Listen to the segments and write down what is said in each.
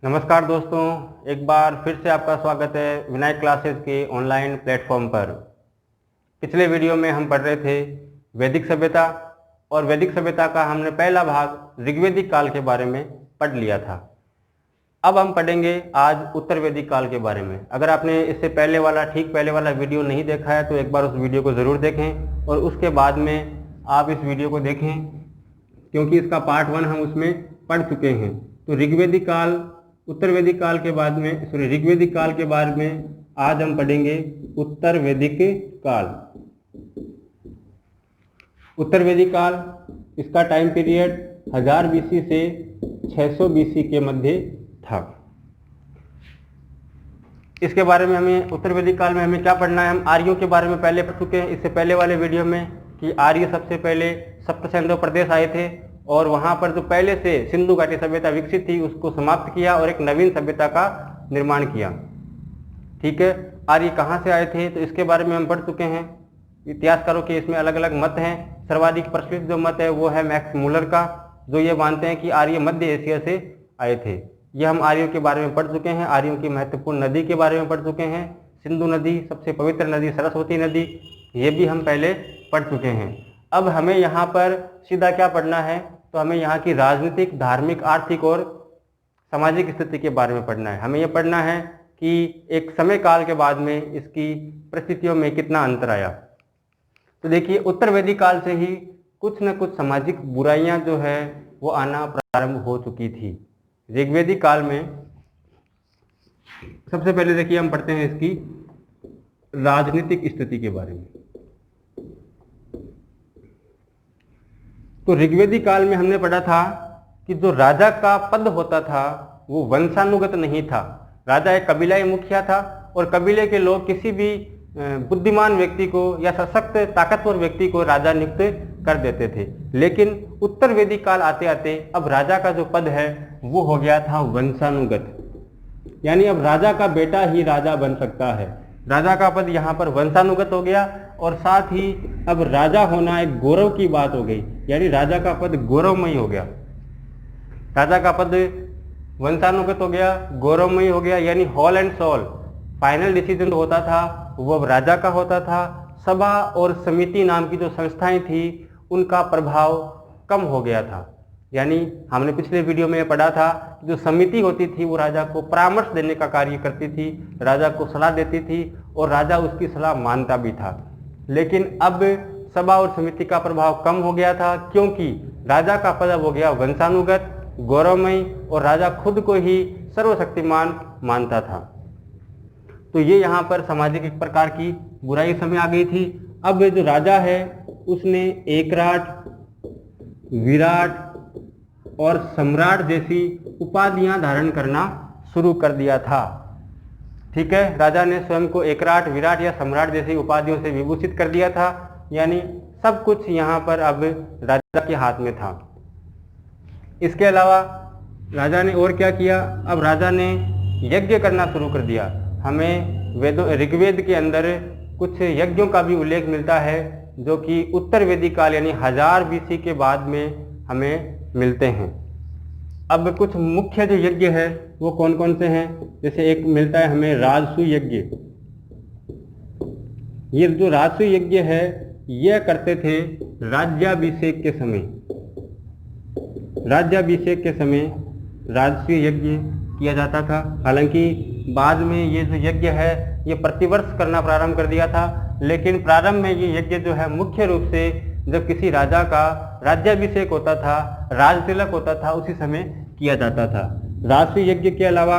नमस्कार दोस्तों, एक बार फिर से आपका स्वागत है विनायक क्लासेस के ऑनलाइन प्लेटफॉर्म पर। पिछले वीडियो में हम पढ़ रहे थे वैदिक सभ्यता और वैदिक सभ्यता का हमने पहला भाग ऋग्वैदिक काल के बारे में पढ़ लिया था। अब हम पढ़ेंगे आज उत्तर वैदिक काल के बारे में। अगर आपने इससे पहले वाला वीडियो नहीं देखा है तो एक बार उस वीडियो को ज़रूर देखें और उसके बाद में आप इस वीडियो को देखें, क्योंकि इसका पार्ट 1 हम उसमें पढ़ चुके हैं। तो ऋग्वैदिक काल, उत्तर वैदिक काल के बाद में ऋग्वैदिक काल के बारे में आज हम पढ़ेंगे उत्तर वैदिक काल। उत्तर वैदिक काल, इसका टाइम पीरियड 1000 BC से 600 BC के मध्य था। इसके बारे में हमें उत्तर वैदिक काल में हमें क्या पढ़ना है। हम आर्यों के बारे में पहले पढ़ चुके हैं इससे पहले वाले वीडियो में कि आर्य सबसे पहले सप्त सिंधु प्रदेश आए थे और वहां पर जो पहले से सिंधु घाटी सभ्यता विकसित थी उसको समाप्त किया और एक नवीन सभ्यता का निर्माण किया। ठीक है, आर्य कहाँ से आए थे तो इसके बारे में हम पढ़ चुके हैं। इतिहासकारों के इसमें अलग अलग मत हैं। सर्वाधिक प्रचलित जो मत है वो है मैक्स मूलर का, जो ये मानते हैं कि आर्य मध्य एशिया से आए थे। ये हम आर्यों के बारे में पढ़ चुके हैं। आर्यों की महत्वपूर्ण नदी के बारे में पढ़ चुके हैं। सिंधु नदी, सबसे पवित्र नदी सरस्वती नदी, ये भी हम पहले पढ़ चुके हैं। अब हमें यहाँ पर सीधा क्या पढ़ना है, तो हमें यहाँ की राजनीतिक, धार्मिक, आर्थिक और सामाजिक स्थिति के बारे में पढ़ना है। हमें यह पढ़ना है कि एक समय काल के बाद में इसकी परिस्थितियों में कितना अंतर आया। तो देखिए, उत्तर वैदिक काल से ही कुछ न कुछ सामाजिक बुराइयां जो है वो आना प्रारंभ हो चुकी थी। ऋग्वैदिक काल में सबसे पहले देखिए हम पढ़ते हैं इसकी राजनीतिक स्थिति के बारे में। तो ऋग्वैदिक काल में हमने पढ़ा था कि जो राजा का पद होता था वो वंशानुगत नहीं था। राजा एक कबीलाई मुखिया था और कबीले के लोग किसी भी बुद्धिमान व्यक्ति को या सशक्त ताकतवर व्यक्ति को राजा नियुक्त कर देते थे। लेकिन उत्तर वैदिक काल आते आते अब राजा का जो पद है वो हो गया था वंशानुगत, यानी अब राजा का बेटा ही राजा बन सकता है। राजा का पद यहाँ पर वंशानुगत हो गया और साथ ही अब राजा होना एक गौरव की बात हो गई, यानी राजा का पद गौरवमयी हो गया। राजा का पद वंशानुगत हो गया, गौरवमयी हो गया, यानी whole and sole final decision होता था वो अब राजा का होता था। सभा और समिति नाम की जो संस्थाएं थी उनका प्रभाव कम हो गया था। यानी हमने पिछले वीडियो में पढ़ा था जो समिति होती थी वो राजा को परामर्श देने का कार्य करती थी, राजा को सलाह देती थी और राजा उसकी सलाह मानता भी था। लेकिन अब सभा और समिति का प्रभाव कम हो गया था, क्योंकि राजा का पद हो गया वंशानुगत, गौरवमयी और राजा खुद को ही सर्वशक्तिमान मानता था। तो ये यहाँ पर सामाजिक एक प्रकार की बुराई समय आ गई थी। अब जो राजा है उसने एकराट, विराट और सम्राट जैसी उपाधियां धारण करना शुरू कर दिया था। ठीक है, राजा ने स्वयं को एकराट, विराट या सम्राट जैसी उपाधियों से विभूषित कर दिया था, यानी सब कुछ यहाँ पर अब राजा के हाथ में था। इसके अलावा राजा ने और क्या किया, अब राजा ने यज्ञ करना शुरू कर दिया। हमें ऋग्वेद के अंदर कुछ यज्ञों का भी उल्लेख मिलता है जो कि उत्तर वैदिक काल यानी 1000 BC के बाद में हमें मिलते हैं। अब कुछ मुख्य जो यज्ञ है वो कौन कौन से हैं, जैसे एक मिलता है हमें राजसूय यज्ञ। ये जो राजसूय यज्ञ है यह करते थे राज्याभिषेक के समय। राज्याभिषेक के समय राजसूय यज्ञ किया जाता था। हालांकि बाद में ये जो यज्ञ है ये प्रतिवर्ष करना प्रारंभ कर दिया था, लेकिन प्रारंभ में ये यज्ञ जो है मुख्य रूप से जब किसी राजा का राज्याभिषेक होता था, राज तिलक होता था, उसी समय किया जाता था। राजसूय यज्ञ के अलावा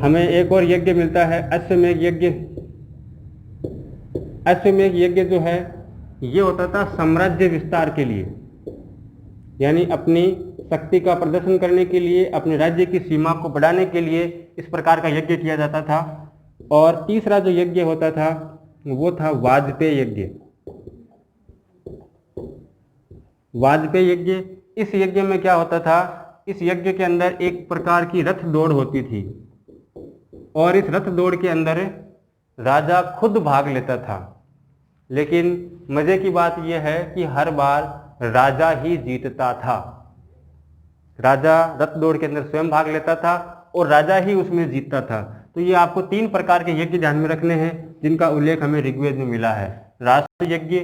हमें एक और यज्ञ मिलता है अश्वमेध यज्ञ। अश्वमेध यज्ञ जो है ये होता था साम्राज्य विस्तार के लिए, यानी अपनी शक्ति का प्रदर्शन करने के लिए, अपने राज्य की सीमा को बढ़ाने के लिए इस प्रकार का यज्ञ किया जाता था। और तीसरा जो यज्ञ होता था वो था वाजपेय यज्ञ। वाजपेय यज्ञ, इस यज्ञ में क्या होता था, इस यज्ञ के अंदर एक प्रकार की रथ दौड़ होती थी और इस रथ दौड़ के अंदर राजा खुद भाग लेता था। लेकिन मजे की बात यह है कि हर बार राजा ही जीतता था। राजा रथ दौड़ के अंदर स्वयं भाग लेता था और राजा ही उसमें जीतता था। तो ये आपको 3 प्रकार के यज्ञ ध्यान में रखने हैं जिनका उल्लेख हमें ऋग्वेद में मिला है, राष्ट्र यज्ञ,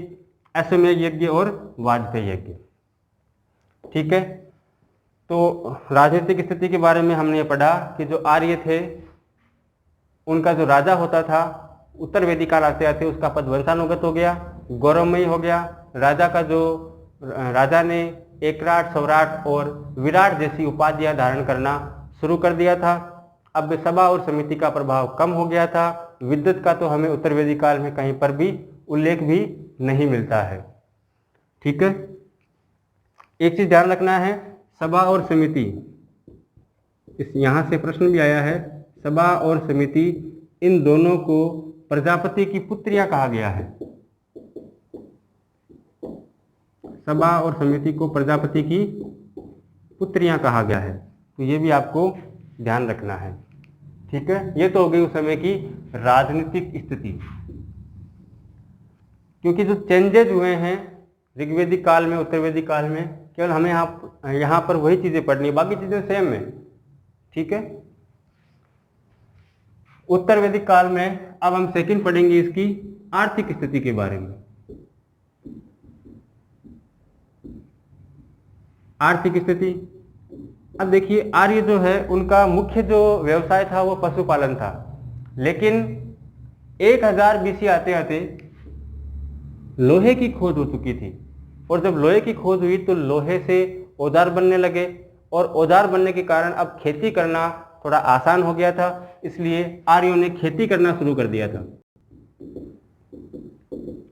अश्वमेध यज्ञ और वाजपेयी यज्ञ। ठीक है, तो राजनीतिक स्थिति के बारे में हमने पढ़ा कि जो आर्य थे उनका जो राजा होता था उत्तर वेदी काल आते आते उसका पद वंशानुगत हो गया, गौरवमयी हो गया। राजा ने एकराट, सौराट और विराट जैसी उपाधियां धारण करना शुरू कर दिया था। अब सभा और समिति का प्रभाव कम हो गया था। विद्युत का तो हमें उत्तर वेदी काल में कहीं पर भी उल्लेख भी नहीं मिलता है। ठीक है, एक चीज ध्यान रखना है, सभा और समिति, इस यहाँ से प्रश्न भी आया है, सभा और समिति इन दोनों को प्रजापति की पुत्रियां कहा गया है। सभा और समिति को प्रजापति की पुत्रियां कहा गया है, तो ये भी आपको ध्यान रखना है। ठीक है, ये तो हो गई उस समय की राजनीतिक स्थिति। क्योंकि जो चेंजेज हुए हैं ऋग्वेदिक काल में उत्तर वैदिक काल में, केवल हमें यहाँ पर वही चीजें पढ़नी है, बाकी चीजें सेम है। ठीक है, उत्तर वैदिक काल में अब हम सेकंड पढ़ेंगे इसकी आर्थिक स्थिति के बारे में। आर्थिक स्थिति, अब देखिए आर्य जो है उनका मुख्य जो व्यवसाय था वो पशुपालन था, लेकिन 1000 BC आते आते लोहे की खोज हो चुकी थी, और जब लोहे की खोज हुई तो लोहे से औजार बनने लगे, और औजार बनने के कारण अब खेती करना थोड़ा आसान हो गया था, इसलिए आर्यों ने खेती करना शुरू कर दिया था।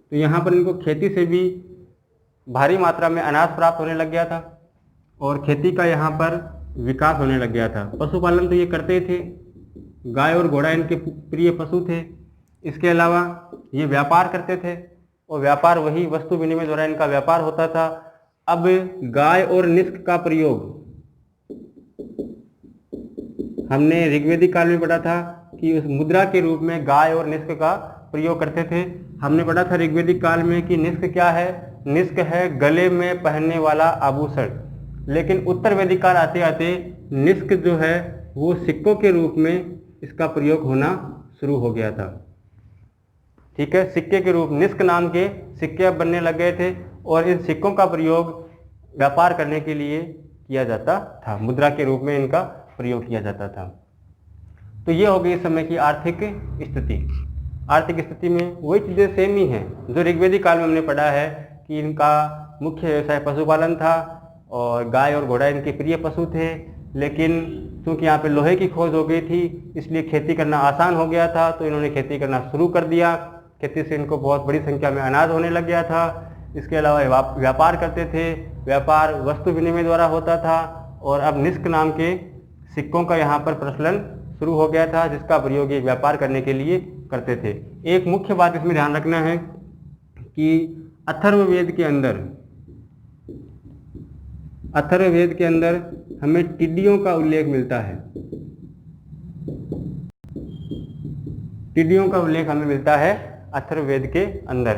तो यहाँ पर इनको खेती से भी भारी मात्रा में अनाज प्राप्त होने लग गया था और खेती का यहाँ पर विकास होने लग गया था। पशुपालन तो ये करते थे, गाय और घोड़ा इनके प्रिय पशु थे। इसके अलावा ये व्यापार करते थे, और व्यापार वही वस्तु विनिमय द्वारा इनका व्यापार होता था। अब गाय और निष्क का प्रयोग हमने ऋग्वेदिक काल में पढ़ा था कि उस मुद्रा के रूप में गाय और निष्क का प्रयोग करते थे। हमने पढ़ा था ऋग्वेदिक काल में कि निष्क क्या है, निष्क है गले में पहनने वाला आभूषण, लेकिन उत्तर वैदिक काल आते आते निष्क जो है वो सिक्कों के रूप में इसका प्रयोग होना शुरू हो गया था। ठीक है, सिक्के के रूप, निष्क नाम के सिक्के बनने लग गए थे, और इन सिक्कों का प्रयोग व्यापार करने के लिए किया जाता था, मुद्रा के रूप में इनका प्रयोग किया जाता था। तो ये हो गई इस समय की आर्थिक स्थिति। आर्थिक स्थिति में वही चीज़ें सेम ही हैं जो ऋग्वेदिक काल में हमने पढ़ा है कि इनका मुख्य व्यवसाय पशुपालन था और गाय और घोड़ा इनके प्रिय पशु थे, लेकिन क्योंकि यहाँ पे लोहे की खोज हो गई थी इसलिए खेती करना आसान हो गया था, तो इन्होंने खेती करना शुरू कर दिया। खेती से इनको बहुत बड़ी संख्या में अनाज होने लग गया था। इसके अलावा व्यापार करते थे, व्यापार वस्तु विनिमय द्वारा होता था, और अब निष्क नाम के सिक्कों का यहाँ पर प्रचलन शुरू हो गया था जिसका प्रयोग ये व्यापार करने के लिए करते थे। एक मुख्य बात इसमें ध्यान रखना है कि अथर्ववेद के अंदर हमें टिड्डियों का उल्लेख मिलता है। टिड्डियों का उल्लेख हमें मिलता है अथर्ववेद के अंदर।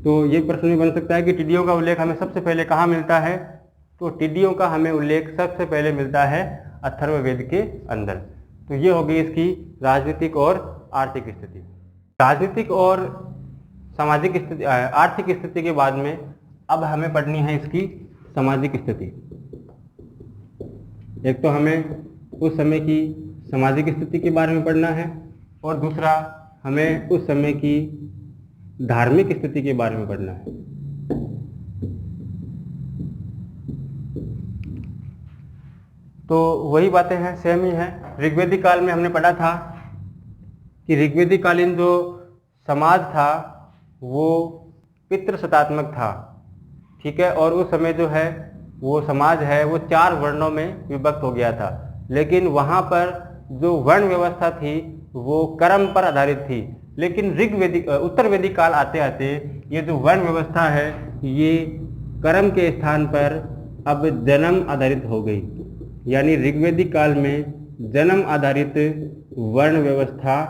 तो ये प्रश्न भी बन सकता है कि टिड्डियों का उल्लेख हमें सबसे पहले कहाँ मिलता है, तो टिड्डियों का हमें उल्लेख सबसे पहले मिलता है अथर्ववेद के अंदर। तो ये हो गई इसकी राजनीतिक और आर्थिक स्थिति। राजनीतिक और सामाजिक स्थिति, आर्थिक स्थिति के बाद में अब हमें पढ़नी है इसकी सामाजिक स्थिति। एक तो हमें उस समय की सामाजिक स्थिति के बारे में पढ़ना है, और दूसरा हमें उस समय की धार्मिक स्थिति के बारे में पढ़ना है। तो वही बातें हैं, सेम ही हैं। ऋग्वेदिक काल में हमने पढ़ा था कि ऋग्वेदिक कालीन जो समाज था वो पितृसत्तात्मक था। ठीक है, और उस समय जो है वो समाज है वो 4 वर्णों में विभक्त हो गया था, लेकिन वहाँ पर जो वर्ण व्यवस्था थी वो कर्म पर आधारित थी। लेकिन उत्तर वैदिक काल आते आते ये जो वर्ण व्यवस्था है ये कर्म के स्थान पर अब जन्म आधारित हो गई, यानी ऋग्वेदिक काल में जन्म आधारित वर्ण व्यवस्था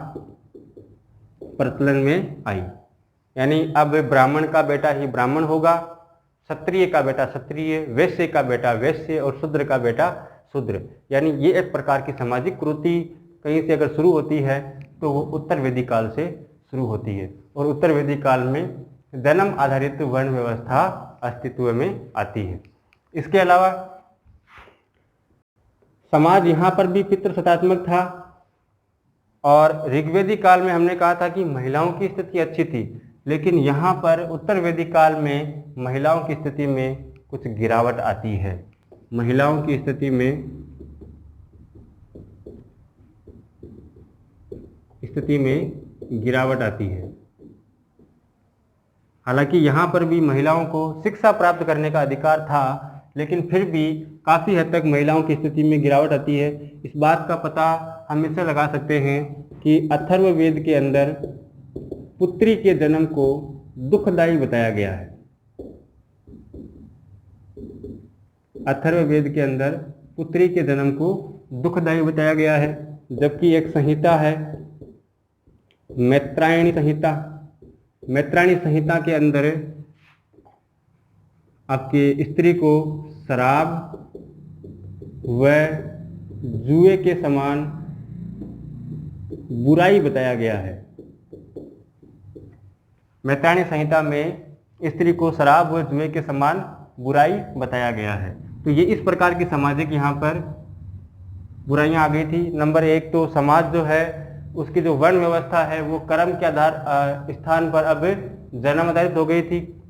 प्रचलन में आई। यानी अब ब्राह्मण का बेटा ही ब्राह्मण होगा, क्षत्रिय का बेटा क्षत्रिय, वैश्य का बेटा वैश्य और शूद्र का बेटा शूद्र। यानी ये एक प्रकार की सामाजिक कुरीति कहीं से अगर शुरू होती है तो वो उत्तर वैदिक काल से शुरू होती है, और उत्तर वैदिक काल में जन्म आधारित वर्ण व्यवस्था अस्तित्व में आती है। इसके अलावा समाज यहाँ पर भी पितृसत्तात्मक था, और ऋग्वेदिक काल में हमने कहा था कि महिलाओं की स्थिति अच्छी थी, लेकिन यहाँ पर उत्तर वैदिक काल में महिलाओं की स्थिति में कुछ गिरावट आती है। महिलाओं की स्थिति में गिरावट आती है। हालांकि यहाँ पर भी महिलाओं को शिक्षा प्राप्त करने का अधिकार था, लेकिन फिर भी काफ़ी हद तक महिलाओं की स्थिति में गिरावट आती है। इस बात का पता हम इससे लगा सकते हैं कि अथर्ववेद के अंदर पुत्री के जन्म को दुखदायी बताया गया है। अथर्ववेद के अंदर पुत्री के जन्म को दुखदायी बताया गया है, जबकि एक संहिता है मैत्रायणी संहिता। मैत्रायणी संहिता के अंदर आपके स्त्री को शराब व जुए के समान बुराई बताया गया है। मैत्रायणी संहिता में स्त्री को शराब व जुए के समान बुराई बताया गया है। तो ये इस प्रकार की सामाजिक यहाँ पर बुराइयां आ गई थी। नंबर एक तो समाज जो है उसकी जो वर्ण व्यवस्था है वो कर्म के आधार स्थान पर अब जन्म आधारित हो गई थी।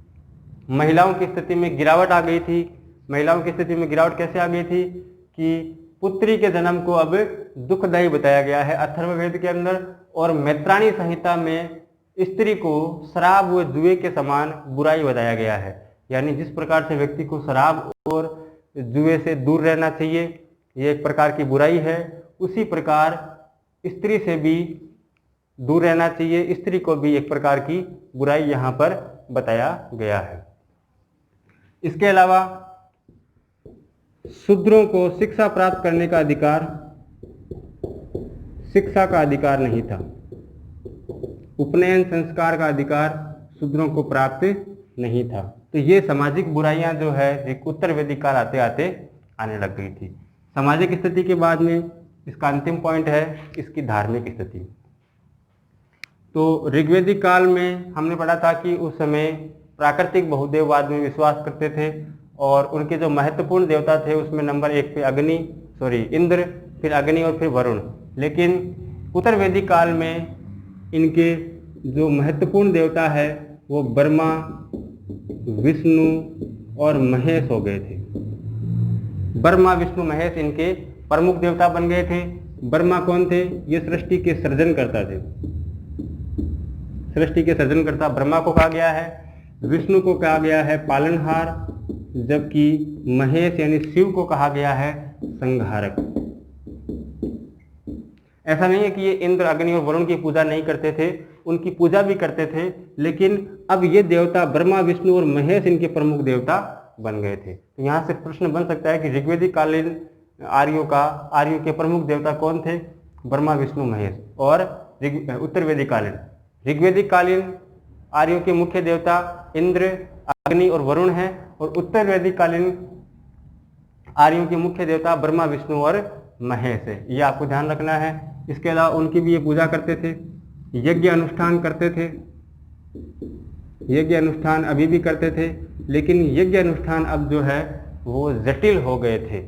महिलाओं की स्थिति में गिरावट आ गई थी। महिलाओं की स्थिति में गिरावट कैसे आ गई थी कि पुत्री के जन्म को अब दुखदायी बताया गया है अथर्ववेद के अंदर, और मैत्रायणी संहिता में स्त्री को शराब व जुए के समान बुराई बताया गया है। यानी जिस प्रकार से व्यक्ति को शराब और जुए से दूर रहना चाहिए, ये एक प्रकार की बुराई है, उसी प्रकार स्त्री से भी दूर रहना चाहिए। स्त्री को भी एक प्रकार की बुराई यहाँ पर बताया गया है। इसके अलावा शूद्रों को शिक्षा प्राप्त करने का अधिकार, शिक्षा का अधिकार नहीं था। उपनयन संस्कार का अधिकार शूद्रों को प्राप्त नहीं था। तो ये सामाजिक बुराइयां जो है उत्तर वैदिक काल आते आते आने लग गई थी। सामाजिक स्थिति के बाद में इसका अंतिम पॉइंट है इसकी धार्मिक स्थिति। तो ऋग्वेदिक काल में हमने पढ़ा था कि उस समय प्राकृतिक बहुदेववाद में विश्वास करते थे, और उनके जो महत्वपूर्ण देवता थे उसमें नंबर एक पे इंद्र, फिर अग्नि और फिर वरुण। लेकिन उत्तर वैदिक काल में इनके जो महत्वपूर्ण देवता है वो ब्रह्मा, विष्णु और महेश हो गए थे। ब्रह्मा, विष्णु, महेश इनके प्रमुख देवता बन गए थे। ब्रह्मा कौन थे? ये सृष्टि के सृजनकर्ता थे। सृष्टि के सृजनकर्ता ब्रह्मा को कहा गया है। विष्णु को कहा गया है पालनहार, जबकि महेश यानी शिव को कहा गया है संहारक। ऐसा नहीं है कि ये इंद्र, अग्नि और वरुण की पूजा नहीं करते थे, उनकी पूजा भी करते थे, लेकिन अब ये देवता ब्रह्मा, विष्णु और महेश इनके प्रमुख देवता बन गए थे। तो यहाँ से प्रश्न बन सकता है कि ऋग्वेदिक कालीन आर्यों के प्रमुख देवता कौन थे? ब्रह्मा, विष्णु, महेश। और उत्तर वैदिक कालीन ऋग्वेदिक कालीन आर्यों के मुख्य देवता इंद्र, अग्नि और वरुण हैं, और उत्तर वैदिक कालीन आर्यों के मुख्य देवता ब्रह्मा, विष्णु और महेश है। ये आपको ध्यान रखना है। इसके अलावा उनकी भी ये पूजा करते थे, यज्ञ अनुष्ठान करते थे। यज्ञ अनुष्ठान अभी भी करते थे, लेकिन यज्ञ अनुष्ठान अब जो है वो जटिल हो गए थे,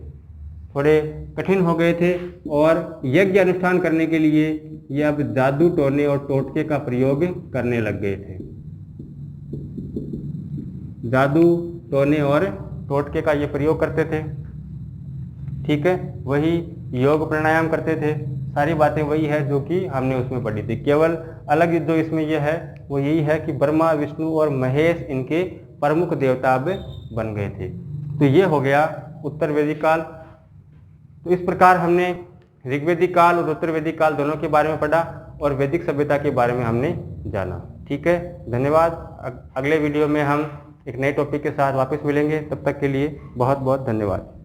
थोड़े कठिन हो गए थे, और यज्ञ अनुष्ठान करने के लिए ये अब जादू टोने और टोटके का प्रयोग करने लग गए थे। जादू टोने और टोटके का ये प्रयोग करते थे। ठीक है, वही योग प्राणायाम करते थे। सारी बातें वही है जो कि हमने उसमें पढ़ी थी। केवल अलग जो इसमें यह है वो यही है कि ब्रह्मा, विष्णु और महेश इनके प्रमुख देवता अब बन गए थे। तो ये हो गया उत्तर वैदिक काल। तो इस प्रकार हमने ऋग्वेदिक काल और उत्तर वैदिक काल दोनों के बारे में पढ़ा, और वैदिक सभ्यता के बारे में हमने जाना। ठीक है, धन्यवाद। अगले वीडियो में हम एक नए टॉपिक के साथ वापस मिलेंगे। तब तक के लिए बहुत बहुत धन्यवाद।